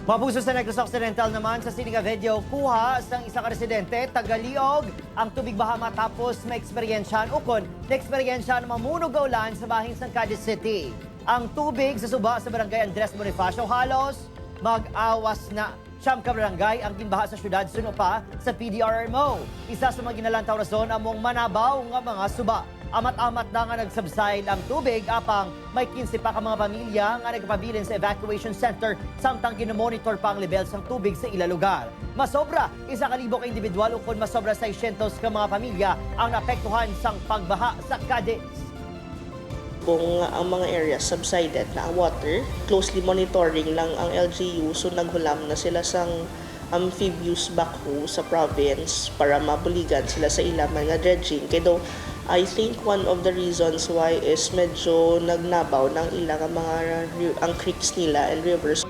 Mapuso sa Negros Occidental naman sa sininga video, kuha sa isang residente, Tagaliog, ang tubig baha matapos na-eksperyensyahan ukon na-eksperyensyahan mamunog ga ulan sa bahing ng Cadiz City. Ang tubig sa suba sa barangay Andres Bonifacio halos mag-awas na. Siyam ka barangay ang ginbaha sa syudad suno pa sa PDRMO. Isa sa mga ginalantaw na zone among manabaw nga mga suba. Amat-amat na nga nagsubside ang tubig apang may 15 pa ka mga pamilya nga nagpabilin sa evacuation center samtang ginomonitor pa ang levels ng tubig sa ila lugar. Masobra, 1,000 ka individual ukon masobra 600 ka mga pamilya ang naapektuhan sang pagbaha sa Cadiz. Kung ang mga areas subsided na ang water, closely monitoring lang ang LGU, so naghulam na sila sang amphibious backhoe sa province para mabuligan sila sa ilang mga dredging. Kaya I think one of the reasons why is medyo nagnabaw ng ilang mga ang creeks nila and rivers.